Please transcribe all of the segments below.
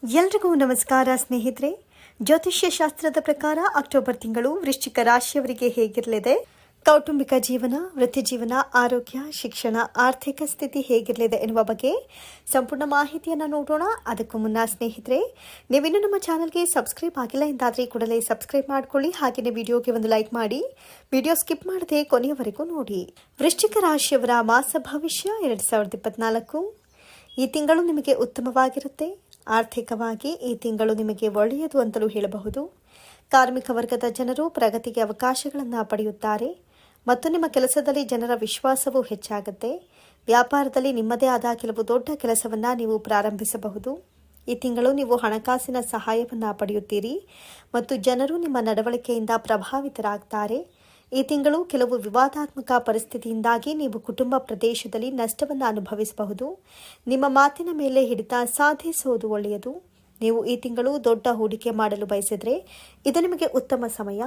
ಎಲ್ರಿಗೂ ನಮಸ್ಕಾರ ಸ್ನೇಹಿತರೆ. ಜ್ಯೋತಿಷ್ಯ ಶಾಸ್ತ್ರದ ಪ್ರಕಾರ ಅಕ್ಟೋಬರ್ ತಿಂಗಳು ವೃಶ್ಚಿಕ ರಾಶಿಯವರಿಗೆ ಹೇಗಿರಲಿದೆ, ಕೌಟುಂಬಿಕ ಜೀವನ, ವೃತ್ತಿ ಜೀವನ, ಆರೋಗ್ಯ, ಶಿಕ್ಷಣ, ಆರ್ಥಿಕ ಸ್ಥಿತಿ ಹೇಗಿರಲಿದೆ ಎನ್ನುವ ಬಗ್ಗೆ ಸಂಪೂರ್ಣ ಮಾಹಿತಿಯನ್ನು ನೋಡೋಣ. ಅದಕ್ಕೂ ಮುನ್ನ ಸ್ನೇಹಿತರೆ, ನೀವಿನ್ನೂ ನಮ್ಮ ಚಾನಲ್ಗೆ ಸಬ್ಸ್ಕ್ರೈಬ್ ಆಗಿಲ್ಲ ಎಂದಾದರೆ ಕೂಡಲೇ ಸಬ್ಸ್ಕ್ರೈಬ್ ಮಾಡಿಕೊಳ್ಳಿ. ಹಾಗೆಯೇ ವಿಡಿಯೋಗೆ ಒಂದು ಲೈಕ್ ಮಾಡಿ, ವಿಡಿಯೋ ಸ್ಕಿಪ್ ಮಾಡದೆ ಕೊನೆಯವರೆಗೂ ನೋಡಿ. ವೃಶ್ಚಿಕ ರಾಶಿಯವರ ಮಾಸ ಭವಿಷ್ಯ 2024. ಈ ತಿಂಗಳು ನಿಮಗೆ ಉತ್ತಮವಾಗಿರುತ್ತೆ. ಆರ್ಥಿಕವಾಗಿ ಈ ತಿಂಗಳು ನಿಮಗೆ ಒಳ್ಳೆಯದು ಅಂತಲೂ ಹೇಳಬಹುದು. ಕಾರ್ಮಿಕ ವರ್ಗದ ಜನರು ಪ್ರಗತಿಗೆ ಅವಕಾಶಗಳನ್ನು ಪಡೆಯುತ್ತಾರೆ ಮತ್ತು ನಿಮ್ಮ ಕೆಲಸದಲ್ಲಿ ಜನರ ವಿಶ್ವಾಸವೂ ಹೆಚ್ಚಾಗುತ್ತೆ. ವ್ಯಾಪಾರದಲ್ಲಿ ನಿಮ್ಮದೇ ಆದ ಕೆಲವು ದೊಡ್ಡ ಕೆಲಸವನ್ನು ನೀವು ಪ್ರಾರಂಭಿಸಬಹುದು. ಈ ತಿಂಗಳು ನೀವು ಹಣಕಾಸಿನ ಸಹಾಯವನ್ನು ಪಡೆಯುತ್ತೀರಿ ಮತ್ತು ಜನರು ನಿಮ್ಮ ನಡವಳಿಕೆಯಿಂದ ಪ್ರಭಾವಿತರಾಗ್ತಾರೆ. ಈ ತಿಂಗಳು ಕೆಲವು ವಿವಾದಾತ್ಮಕ ಪರಿಸ್ಥಿತಿಯಿಂದಾಗಿ ನೀವು ಕುಟುಂಬ ಪ್ರದೇಶದಲ್ಲಿ ನಷ್ಟವನ್ನು ಅನುಭವಿಸಬಹುದು. ನಿಮ್ಮ ಮಾತಿನ ಮೇಲೆ ಹಿಡಿತ ಸಾಧಿಸುವುದು ಒಳ್ಳೆಯದು. ನೀವು ಈ ತಿಂಗಳು ದೊಡ್ಡ ಹೂಡಿಕೆ ಮಾಡಲು ಬಯಸಿದರೆ ಇದು ನಿಮಗೆ ಉತ್ತಮ ಸಮಯ.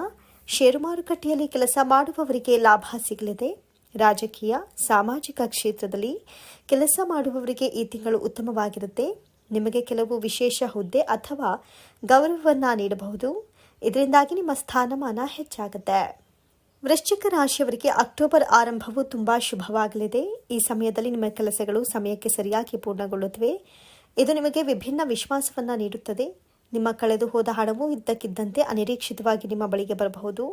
ಷೇರು ಮಾರುಕಟ್ಟೆಯಲ್ಲಿ ಕೆಲಸ ಮಾಡುವವರಿಗೆ ಲಾಭ ಸಿಗಲಿದೆ. ರಾಜಕೀಯ, ಸಾಮಾಜಿಕ ಕ್ಷೇತ್ರದಲ್ಲಿ ಕೆಲಸ ಮಾಡುವವರಿಗೆ ಈ ತಿಂಗಳು ಉತ್ತಮವಾಗಿರುತ್ತೆ. ನಿಮಗೆ ಕೆಲವು ವಿಶೇಷ ಹುದ್ದೆ ಅಥವಾ ಗೌರವವನ್ನು ನೀಡಬಹುದು. ಇದರಿಂದಾಗಿ ನಿಮ್ಮ ಸ್ಥಾನಮಾನ ಹೆಚ್ಚಾಗುತ್ತೆ. ವೃಶ್ಚಿಕ ರಾಶಿಯವರಿಗೆ ಅಕ್ಟೋಬರ್ ಆರಂಭವು ತುಂಬಾ ಶುಭವಾಗಲಿದೆ. ಈ ಸಮಯದಲ್ಲಿ ನಿಮ್ಮ ಕೆಲಸಗಳು ಸಮಯಕ್ಕೆ ಸರಿಯಾಗಿ ಪೂರ್ಣಗೊಳ್ಳುತ್ತವೆ. ಇದು ನಿಮಗೆ ವಿಭಿನ್ನ ವಿಶ್ವಾಸವನ್ನು ನೀಡುತ್ತದೆ. ನಿಮ್ಮ ಕಳೆದು ಹೋದ ಹಣವು ಇದ್ದಕ್ಕಿದ್ದಂತೆ ಅನಿರೀಕ್ಷಿತವಾಗಿ ನಿಮ್ಮ ಬಳಿಗೆ ಬರಬಹುದು.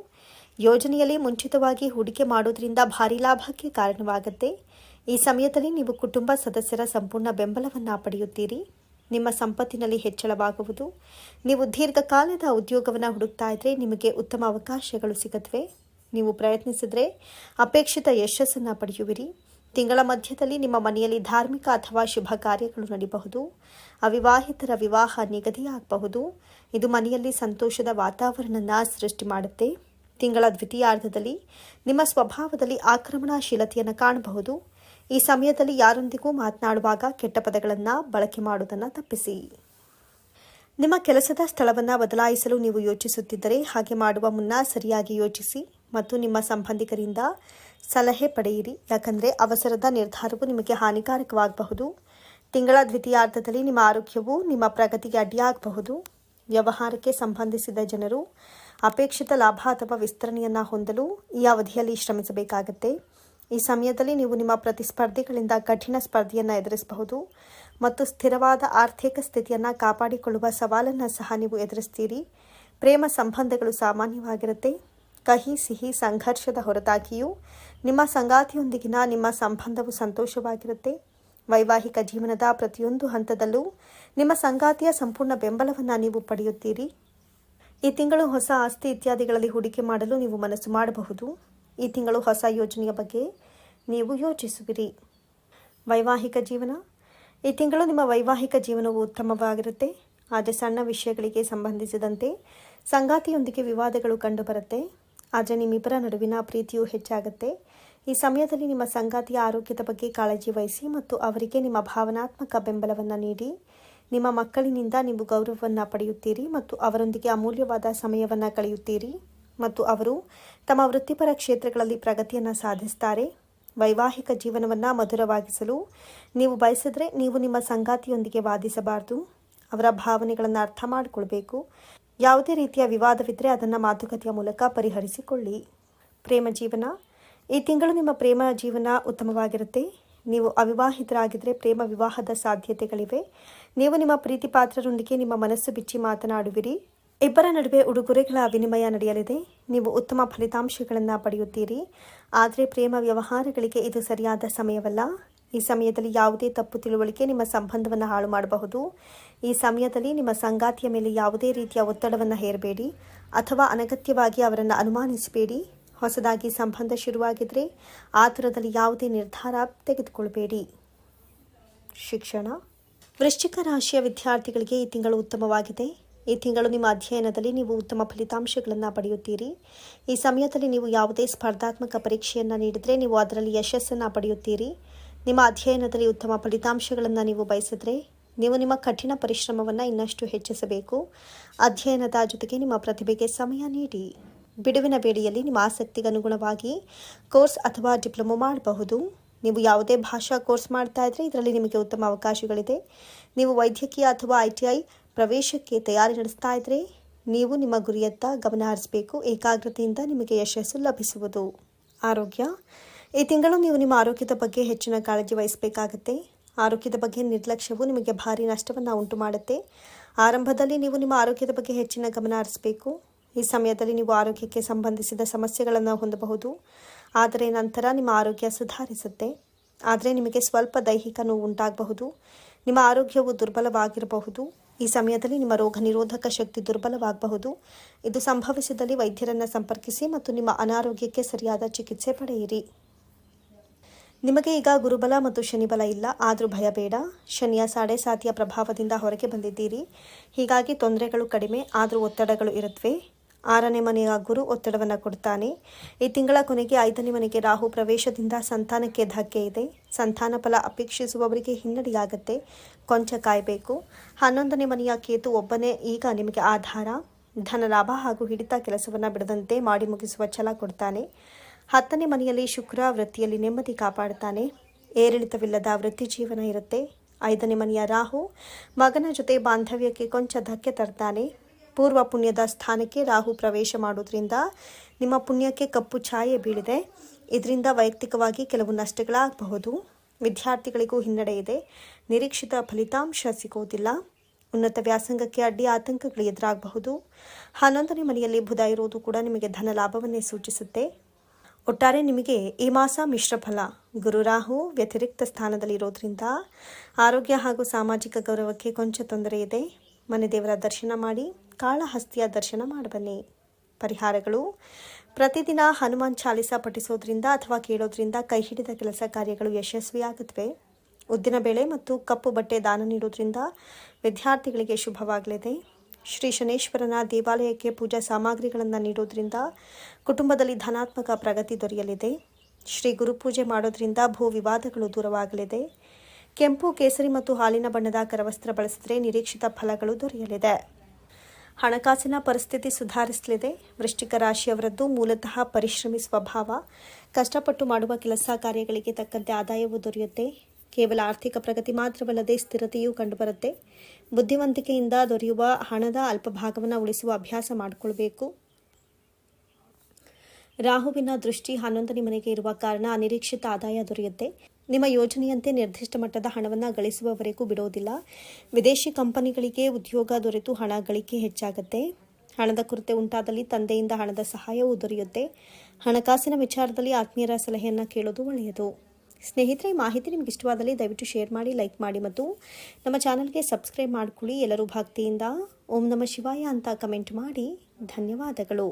ಯೋಜನೆಯಲ್ಲಿ ಮುಂಚಿತವಾಗಿ ಹೂಡಿಕೆ ಮಾಡೋದ್ರಿಂದ ಭಾರಿ ಲಾಭಕ್ಕೆ ಕಾರಣವಾಗುತ್ತೆ. ಈ ಸಮಯದಲ್ಲಿ ನೀವು ಕುಟುಂಬ ಸದಸ್ಯರ ಸಂಪೂರ್ಣ ಬೆಂಬಲವನ್ನು ಪಡೆಯುತ್ತೀರಿ. ನಿಮ್ಮ ಸಂಪತ್ತಿನಲ್ಲಿ ಹೆಚ್ಚಳವಾಗುವುದು. ನೀವು ದೀರ್ಘಕಾಲದ ಉದ್ಯೋಗವನ್ನು ಹುಡುಕ್ತಾ ಇದ್ರೆ ನಿಮಗೆ ಉತ್ತಮ ಅವಕಾಶಗಳು ಸಿಗುತ್ತವೆ. ನೀವು ಪ್ರಯತ್ನಿಸಿದರೆ ಅಪೇಕ್ಷಿತ ಯಶಸ್ಸನ್ನು ಪಡೆಯುವಿರಿ. ತಿಂಗಳ ಮಧ್ಯದಲ್ಲಿ ನಿಮ್ಮ ಮನೆಯಲ್ಲಿ ಧಾರ್ಮಿಕ ಅಥವಾ ಶುಭ ಕಾರ್ಯಗಳು ನಡೆಯಬಹುದು. ಅವಿವಾಹಿತರ ವಿವಾಹ ನಿಗದಿಯಾಗಬಹುದು. ಇದು ಮನೆಯಲ್ಲಿ ಸಂತೋಷದ ವಾತಾವರಣವನ್ನು ಸೃಷ್ಟಿ ಮಾಡುತ್ತೆ. ತಿಂಗಳ ದ್ವಿತೀಯಾರ್ಧದಲ್ಲಿ ನಿಮ್ಮ ಸ್ವಭಾವದಲ್ಲಿ ಆಕ್ರಮಣಶೀಲತೆಯನ್ನು ಕಾಣಬಹುದು. ಈ ಸಮಯದಲ್ಲಿ ಯಾರೊಂದಿಗೂ ಮಾತನಾಡುವಾಗ ಕೆಟ್ಟ ಪದಗಳನ್ನು ಬಳಕೆ ಮಾಡುವುದನ್ನು ತಪ್ಪಿಸಿ. ನಿಮ್ಮ ಕೆಲಸದ ಸ್ಥಳವನ್ನು ಬದಲಾಯಿಸಲು ನೀವು ಯೋಚಿಸುತ್ತಿದ್ದರೆ ಹಾಗೆ ಮಾಡುವ ಮುನ್ನ ಸರಿಯಾಗಿ ಯೋಚಿಸಿ ಮತ್ತು ನಿಮ್ಮ ಸಂಬಂಧಿಕರಿಂದ ಸಲಹೆ ಪಡೆಯಿರಿ. ಯಾಕಂದರೆ ಅವಸರದ ನಿರ್ಧಾರವು ನಿಮಗೆ ಹಾನಿಕಾರಕವಾಗಬಹುದು. ತಿಂಗಳ ದ್ವಿತೀಯಾರ್ಧದಲ್ಲಿ ನಿಮ್ಮ ಆರೋಗ್ಯವು ನಿಮ್ಮ ಪ್ರಗತಿಗೆ ಅಡ್ಡಿಯಾಗಬಹುದು. ವ್ಯವಹಾರಕ್ಕೆ ಸಂಬಂಧಿಸಿದ ಜನರು ಅಪೇಕ್ಷಿತ ಲಾಭ ಅಥವಾ ವಿಸ್ತರಣೆಯನ್ನು ಹೊಂದಲು ಈ ಅವಧಿಯಲ್ಲಿ ಶ್ರಮಿಸಬೇಕಾಗುತ್ತೆ. ಈ ಸಮಯದಲ್ಲಿ ನೀವು ನಿಮ್ಮ ಪ್ರತಿಸ್ಪರ್ಧಿಗಳಿಂದ ಕಠಿಣ ಸ್ಪರ್ಧೆಯನ್ನು ಎದುರಿಸಬಹುದು ಮತ್ತು ಸ್ಥಿರವಾದ ಆರ್ಥಿಕ ಸ್ಥಿತಿಯನ್ನು ಕಾಪಾಡಿಕೊಳ್ಳುವ ಸವಾಲನ್ನು ಸಹ ನೀವು ಎದುರಿಸ್ತೀರಿ. ಪ್ರೇಮ ಸಂಬಂಧಗಳು ಸಾಮಾನ್ಯವಾಗಿರುತ್ತೆ. ಕಹಿ ಸಿಹಿ ಸಂಘರ್ಷದ ಹೊರತಾಗಿಯೂ ನಿಮ್ಮ ಸಂಗಾತಿಯೊಂದಿಗಿನ ನಿಮ್ಮ ಸಂಬಂಧವು ಸಂತೋಷವಾಗಿರುತ್ತೆ. ವೈವಾಹಿಕ ಜೀವನದ ಪ್ರತಿಯೊಂದು ಹಂತದಲ್ಲೂ ನಿಮ್ಮ ಸಂಗಾತಿಯ ಸಂಪೂರ್ಣ ಬೆಂಬಲವನ್ನು ನೀವು ಪಡೆಯುತ್ತೀರಿ. ಈ ತಿಂಗಳು ಹೊಸ ಆಸ್ತಿ ಇತ್ಯಾದಿಗಳಲ್ಲಿ ಹೂಡಿಕೆ ಮಾಡಲು ನೀವು ಮನಸ್ಸು ಮಾಡಬಹುದು. ಈ ತಿಂಗಳು ಹೊಸ ಯೋಜನೆಯ ಬಗ್ಗೆ ನೀವು ಯೋಚಿಸುವಿರಿ. ವೈವಾಹಿಕ ಜೀವನ. ಈ ತಿಂಗಳು ನಿಮ್ಮ ವೈವಾಹಿಕ ಜೀವನವು ಉತ್ತಮವಾಗಿರುತ್ತೆ. ಆದರೆ ಸಣ್ಣ ವಿಷಯಗಳಿಗೆ ಸಂಬಂಧಿಸಿದಂತೆ ಸಂಗಾತಿಯೊಂದಿಗೆ ವಿವಾದಗಳು ಕಂಡುಬರುತ್ತೆ. ಆದರೆ ನಿಮ್ಮಿಬ್ಬರ ನಡುವಿನ ಪ್ರೀತಿಯು ಹೆಚ್ಚಾಗುತ್ತೆ. ಈ ಸಮಯದಲ್ಲಿ ನಿಮ್ಮ ಸಂಗಾತಿಯ ಆರೋಗ್ಯದ ಬಗ್ಗೆ ಕಾಳಜಿ ವಹಿಸಿ ಮತ್ತು ಅವರಿಗೆ ನಿಮ್ಮ ಭಾವನಾತ್ಮಕ ಬೆಂಬಲವನ್ನು ನೀಡಿ. ನಿಮ್ಮ ಮಕ್ಕಳಿನಿಂದ ನೀವು ಗೌರವವನ್ನು ಪಡೆಯುತ್ತೀರಿ ಮತ್ತು ಅವರೊಂದಿಗೆ ಅಮೂಲ್ಯವಾದ ಸಮಯವನ್ನು ಕಳೆಯುತ್ತೀರಿ ಮತ್ತು ಅವರು ತಮ್ಮ ವೃತ್ತಿಪರ ಕ್ಷೇತ್ರಗಳಲ್ಲಿ ಪ್ರಗತಿಯನ್ನು ಸಾಧಿಸುತ್ತಾರೆ. ವೈವಾಹಿಕ ಜೀವನವನ್ನು ಮಧುರವಾಗಿಸಲು ನೀವು ಬಯಸಿದರೆ ನೀವು ನಿಮ್ಮ ಸಂಗಾತಿಯೊಂದಿಗೆ ವಾದಿಸಬಾರದು. ಅವರ ಭಾವನೆಗಳನ್ನು ಅರ್ಥ ಮಾಡಿಕೊಳ್ಬೇಕು. ಯಾವುದೇ ರೀತಿಯ ವಿವಾದವಿದ್ದರೆ ಅದನ್ನು ಮಾತುಕತೆಯ ಮೂಲಕ ಪರಿಹರಿಸಿಕೊಳ್ಳಿ. ಪ್ರೇಮ ಜೀವನ. ಈ ತಿಂಗಳು ನಿಮ್ಮ ಪ್ರೇಮ ಜೀವನ ಉತ್ತಮವಾಗಿರುತ್ತೆ. ನೀವು ಅವಿವಾಹಿತರಾಗಿದ್ದರೆ ಪ್ರೇಮ ವಿವಾಹದ ಸಾಧ್ಯತೆಗಳಿವೆ. ನೀವು ನಿಮ್ಮ ಪ್ರೀತಿ ಪಾತ್ರರೊಂದಿಗೆ ನಿಮ್ಮ ಮನಸ್ಸು ಬಿಚ್ಚಿ ಮಾತನಾಡುವಿರಿ. ಇಬ್ಬರ ನಡುವೆ ಉಡುಗೊರೆಗಳ ವಿನಿಮಯ ನಡೆಯಲಿದೆ. ನೀವು ಉತ್ತಮ ಫಲಿತಾಂಶಗಳನ್ನು ಪಡೆಯುತ್ತೀರಿ. ಆದರೆ ಪ್ರೇಮ ವ್ಯವಹಾರಗಳಿಗೆ ಇದು ಸರಿಯಾದ ಸಮಯವಲ್ಲ. ಈ ಸಮಯದಲ್ಲಿ ಯಾವುದೇ ತಪ್ಪು ತಿಳುವಳಿಕೆ ನಿಮ್ಮ ಸಂಬಂಧವನ್ನು ಹಾಳು ಮಾಡಬಹುದು. ಈ ಸಮಯದಲ್ಲಿ ನಿಮ್ಮ ಸಂಗಾತಿಯ ಮೇಲೆ ಯಾವುದೇ ರೀತಿಯ ಒತ್ತಡವನ್ನು ಹೇರಬೇಡಿ ಅಥವಾ ಅನಗತ್ಯವಾಗಿ ಅವರನ್ನು ಅನುಮಾನಿಸಬೇಡಿ. ಹೊಸದಾಗಿ ಸಂಬಂಧ ಶುರುವಾಗಿದ್ದರೆ ಆತುರದಲ್ಲಿ ಯಾವುದೇ ನಿರ್ಧಾರ ತೆಗೆದುಕೊಳ್ಳಬೇಡಿ. ಶಿಕ್ಷಣ. ವೃಶ್ಚಿಕ ರಾಶಿಯ ವಿದ್ಯಾರ್ಥಿಗಳಿಗೆ ಈ ತಿಂಗಳು ಉತ್ತಮವಾಗಿದೆ. ಈ ತಿಂಗಳು ನಿಮ್ಮ ಅಧ್ಯಯನದಲ್ಲಿ ನೀವು ಉತ್ತಮ ಫಲಿತಾಂಶಗಳನ್ನು ಪಡೆಯುತ್ತೀರಿ. ಈ ಸಮಯದಲ್ಲಿ ನೀವು ಯಾವುದೇ ಸ್ಪರ್ಧಾತ್ಮಕ ಪರೀಕ್ಷೆಯನ್ನು ನೀಡಿದರೆ ನೀವು ಅದರಲ್ಲಿ ಯಶಸ್ಸನ್ನು ಪಡೆಯುತ್ತೀರಿ. ನಿಮ್ಮ ಅಧ್ಯಯನದಲ್ಲಿ ಉತ್ತಮ ಫಲಿತಾಂಶಗಳನ್ನು ನೀವು ಬಯಸಿದರೆ ನೀವು ನಿಮ್ಮ ಕಠಿಣ ಪರಿಶ್ರಮವನ್ನು ಇನ್ನಷ್ಟು ಹೆಚ್ಚಿಸಬೇಕು. ಅಧ್ಯಯನದ ಜೊತೆಗೆ ನಿಮ್ಮ ಪ್ರತಿಭೆಗೆ ಸಮಯ ನೀಡಿ. ಬಿಡುವಿನ ವೇಳೆಯಲ್ಲಿ ನಿಮ್ಮ ಆಸಕ್ತಿಗೆ ಅನುಗುಣವಾಗಿ ಕೋರ್ಸ್ ಅಥವಾ ಡಿಪ್ಲೊಮೊ ಮಾಡಬಹುದು. ನೀವು ಯಾವುದೇ ಭಾಷಾ ಕೋರ್ಸ್ ಮಾಡ್ತಾ ಇದ್ರೆ ಇದರಲ್ಲಿ ನಿಮಗೆ ಉತ್ತಮ ಅವಕಾಶಗಳಿದೆ. ನೀವು ವೈದ್ಯಕೀಯ ಅಥವಾ ITI ಪ್ರವೇಶಕ್ಕೆ ತಯಾರಿ ನಡೆಸ್ತಾ ಇದ್ದರೆ ನೀವು ನಿಮ್ಮ ಗುರಿಯತ್ತ ಗಮನ ಹರಿಸಬೇಕು. ಏಕಾಗ್ರತೆಯಿಂದ ನಿಮಗೆ ಯಶಸ್ಸು ಲಭಿಸುವುದು. ಆರೋಗ್ಯ. ಈ ತಿಂಗಳು ನೀವು ನಿಮ್ಮ ಆರೋಗ್ಯದ ಬಗ್ಗೆ ಹೆಚ್ಚಿನ ಕಾಳಜಿ ವಹಿಸಬೇಕಾಗುತ್ತೆ. ಆರೋಗ್ಯದ ಬಗ್ಗೆ ನಿರ್ಲಕ್ಷ್ಯವು ನಿಮಗೆ ಭಾರಿ ನಷ್ಟವನ್ನು ಉಂಟು ಮಾಡುತ್ತೆ. ಆರಂಭದಲ್ಲಿ ನೀವು ನಿಮ್ಮ ಆರೋಗ್ಯದ ಬಗ್ಗೆ ಹೆಚ್ಚಿನ ಗಮನ ಹರಿಸಬೇಕು. ಈ ಸಮಯದಲ್ಲಿ ನೀವು ಆರೋಗ್ಯಕ್ಕೆ ಸಂಬಂಧಿಸಿದ ಸಮಸ್ಯೆಗಳನ್ನು ಹೊಂದಬಹುದು. ಆದರೆ ನಂತರ ನಿಮ್ಮ ಆರೋಗ್ಯ ಸುಧಾರಿಸುತ್ತೆ. ಆದರೆ ನಿಮಗೆ ಸ್ವಲ್ಪ ದೈಹಿಕ ನೋವು ಉಂಟಾಗಬಹುದು. ನಿಮ್ಮ ಆರೋಗ್ಯವು ದುರ್ಬಲವಾಗಿರಬಹುದು. ಈ ಸಮಯದಲ್ಲಿ ನಿಮ್ಮ ರೋಗ ನಿರೋಧಕ ಶಕ್ತಿ ದುರ್ಬಲವಾಗಬಹುದು. ಇದು ಸಂಭವಿಸಿದಲ್ಲಿ ವೈದ್ಯರನ್ನು ಸಂಪರ್ಕಿಸಿ ಮತ್ತು ನಿಮ್ಮ ಅನಾರೋಗ್ಯಕ್ಕೆ ಸರಿಯಾದ ಚಿಕಿತ್ಸೆ ಪಡೆಯಿರಿ. ನಿಮಗೆ ಈಗ ಗುರುಬಲ ಮತ್ತು ಶನಿಬಲ ಇಲ್ಲ, ಆದರೂ ಭಯ ಬೇಡ. ಶನಿಯ ಸಾಡೆಸಾತಿಯ ಪ್ರಭಾವದಿಂದ ಹೊರಗೆ ಬಂದಿದ್ದೀರಿ. ಹೀಗಾಗಿ ತೊಂದರೆಗಳು ಕಡಿಮೆ, ಆದರೂ ಒತ್ತಡಗಳು ಇರುತ್ತವೆ. 6ನೇ ಮನೆಯ ಗುರು ಒತ್ತಡವನ್ನು ಕೊಡ್ತಾನೆ. ಈ ತಿಂಗಳ ಕೊನೆಗೆ 5ನೇ ಮನೆಗೆ ರಾಹು ಪ್ರವೇಶದಿಂದ ಸಂತಾನಕ್ಕೆ ಧಕ್ಕೆ ಇದೆ. ಸಂತಾನ ಫಲ ಅಪೇಕ್ಷಿಸುವವರಿಗೆ ಹಿನ್ನಡೆಯಾಗುತ್ತೆ. ಕೊಂಚ ಕಾಯಬೇಕು. 11ನೇ ಮನೆಯ ಕೇತು ಒಬ್ಬನೇ ಈಗ ನಿಮಗೆ ಆಧಾರ, ಧನ ಲಾಭ ಹಾಗೂ ಹಿಡಿತ ಕೆಲಸವನ್ನು ಬಿಡದಂತೆ ಮಾಡಿ ಮುಗಿಸುವ ಛಲ ಕೊಡ್ತಾನೆ. 10ನೇ ಮನೆಯಲ್ಲಿ ಶುಕ್ರ ವೃತ್ತಿಯಲ್ಲಿ ನೆಮ್ಮದಿ ಕಾಪಾಡ್ತಾನೆ. ಏರಿಳಿತವಿಲ್ಲದ ವೃತ್ತಿ ಜೀವನ ಇರುತ್ತೆ. 5ನೇ ಮನೆಯ ರಾಹು ಮಗನ ಜೊತೆ ಬಾಂಧವ್ಯಕ್ಕೆ ಕೊಂಚ ಧಕ್ಕೆ ತರ್ತಾನೆ. ಪೂರ್ವ ಪುಣ್ಯದ ಸ್ಥಾನಕ್ಕೆ ರಾಹು ಪ್ರವೇಶ ಮಾಡೋದ್ರಿಂದ ನಿಮ್ಮ ಪುಣ್ಯಕ್ಕೆ ಕಪ್ಪು ಛಾಯೆ ಬೀಳಿದೆ. ಇದರಿಂದ ವೈಯಕ್ತಿಕವಾಗಿ ಕೆಲವು ನಷ್ಟಗಳಾಗಬಹುದು. ವಿದ್ಯಾರ್ಥಿಗಳಿಗೂ ಹಿನ್ನಡೆ ಇದೆ. ನಿರೀಕ್ಷಿತ ಫಲಿತಾಂಶ ಸಿಗೋದಿಲ್ಲ. ಉನ್ನತ ವ್ಯಾಸಂಗಕ್ಕೆ ಅಡ್ಡಿ ಆತಂಕಗಳು ಎದುರಾಗಬಹುದು. 11ನೇ ಮನೆಯಲ್ಲಿ ಬುಧ ಇರೋದು ಕೂಡ ನಿಮಗೆ ಧನ ಲಾಭವನ್ನೇ ಸೂಚಿಸುತ್ತೆ. ಒಟ್ಟಾರೆ ನಿಮಗೆ ಈ ಮಾಸ ಮಿಶ್ರ ಫಲ. ಗುರು ರಾಹು ವ್ಯತಿರಿಕ್ತ ಸ್ಥಾನದಲ್ಲಿರೋದ್ರಿಂದ ಆರೋಗ್ಯ ಹಾಗೂ ಸಾಮಾಜಿಕ ಗೌರವಕ್ಕೆ ಕೊಂಚ ತೊಂದರೆ ಇದೆ. ಮನೆ ದೇವರ ದರ್ಶನ ಮಾಡಿ, ಕಾಳಹಸ್ತಿಯ ದರ್ಶನ ಮಾಡಬನ್ನಿ. ಪರಿಹಾರಗಳು. ಪ್ರತಿದಿನ ಹನುಮಾನ್ ಚಾಲಿಸ ಪಠಿಸೋದ್ರಿಂದ ಅಥವಾ ಕೇಳೋದ್ರಿಂದ ಕೈ ಹಿಡಿದ ಕೆಲಸ ಕಾರ್ಯಗಳು ಯಶಸ್ವಿಯಾಗುತ್ತವೆ. ಉದ್ದಿನ ಬೇಳೆ ಮತ್ತು ಕಪ್ಪು ಬಟ್ಟೆ ದಾನ ನೀಡೋದ್ರಿಂದ ವಿದ್ಯಾರ್ಥಿಗಳಿಗೆ ಶುಭವಾಗಲಿದೆ. ಶ್ರೀ ಶನೇಶ್ವರನ ದೇವಾಲಯಕ್ಕೆ ಪೂಜಾ ಸಾಮಗ್ರಿಗಳನ್ನು ನೀಡೋದ್ರಿಂದ ಕುಟುಂಬದಲ್ಲಿ ಧನಾತ್ಮಕ ಪ್ರಗತಿ ದೊರೆಯಲಿದೆ. ಶ್ರೀ ಗುರುಪೂಜೆ ಮಾಡೋದ್ರಿಂದ ಭೂ ವಿವಾದಗಳು ದೂರವಾಗಲಿದೆ. ಕೆಂಪು, ಕೇಸರಿ ಮತ್ತು ಹಾಲಿನ ಬಣ್ಣದ ಕರವಸ್ತ್ರ ಬಳಸಿದರೆ ನಿರೀಕ್ಷಿತ ಫಲಗಳು ದೊರೆಯಲಿದೆ. ಹಣಕಾಸಿನ ಪರಿಸ್ಥಿತಿ ಸುಧಾರಿಸಲಿದೆ. ವೃಶ್ಚಿಕ ರಾಶಿಯವರದ್ದು ಮೂಲತಃ ಪರಿಶ್ರಮಿ ಸ್ವಭಾವ. ಕಷ್ಟಪಟ್ಟು ಮಾಡುವ ಕೆಲಸ ಕಾರ್ಯಗಳಿಗೆ ತಕ್ಕಂತೆ ಆದಾಯವೂ ದೊರೆಯುತ್ತೆ. ಕೇವಲ ಆರ್ಥಿಕ ಪ್ರಗತಿ ಮಾತ್ರವಲ್ಲದೆ ಸ್ಥಿರತೆಯೂ ಕಂಡುಬರುತ್ತೆ. ಬುದ್ಧಿವಂತಿಕೆಯಿಂದ ದೊರೆಯುವ ಹಣದ ಅಲ್ಪ ಭಾಗವನ್ನು ಉಳಿಸುವ ಅಭ್ಯಾಸ ಮಾಡಿಕೊಳ್ಬೇಕು. ರಾಹುವಿನ ದೃಷ್ಟಿ 11ನೇ ಮನೆಗೆ ಇರುವ ಕಾರಣ ಅನಿರೀಕ್ಷಿತ ಆದಾಯ ದೊರೆಯುತ್ತೆ. ನಿಮ್ಮ ಯೋಜನೆಯಂತೆ ನಿರ್ದಿಷ್ಟ ಮಟ್ಟದ ಹಣವನ್ನು ಗಳಿಸುವವರೆಗೂ ಬಿಡೋದಿಲ್ಲ. ವಿದೇಶಿ ಕಂಪನಿಗಳಿಗೆ ಉದ್ಯೋಗ ದೊರೆತು ಹಣ ಗಳಿಕೆ ಹೆಚ್ಚಾಗುತ್ತೆ. ಹಣದ ಕೊರತೆ ಉಂಟಾದಲ್ಲಿ ತಂದೆಯಿಂದ ಹಣದ ಸಹಾಯವೂ ದೊರೆಯುತ್ತೆ. ಹಣಕಾಸಿನ ವಿಚಾರದಲ್ಲಿ ಆತ್ಮೀಯರ ಸಲಹೆಯನ್ನು ಕೇಳೋದು ಒಳ್ಳೆಯದು. ಸ್ನೇಹಿತರೆ, ಮಾಹಿತಿ ನಿಮಗೆ ಇಷ್ಟವಾದಲ್ಲಿ ದಯವಿಟ್ಟು ಶೇರ್ ಮಾಡಿ, ಲೈಕ್ ಮಾಡಿ ಮತ್ತು ನಮ್ಮ ಚಾನಲ್ಗೆ ಸಬ್ಸ್ಕ್ರೈಬ್ ಮಾಡಿಕೊಳ್ಳಿ. ಎಲ್ಲರೂ ಭಕ್ತಿಯಿಂದ ಓಂ ನಮಃ ಶಿವಾಯ ಅಂತ ಕಮೆಂಟ್ ಮಾಡಿ. ಧನ್ಯವಾದಗಳು.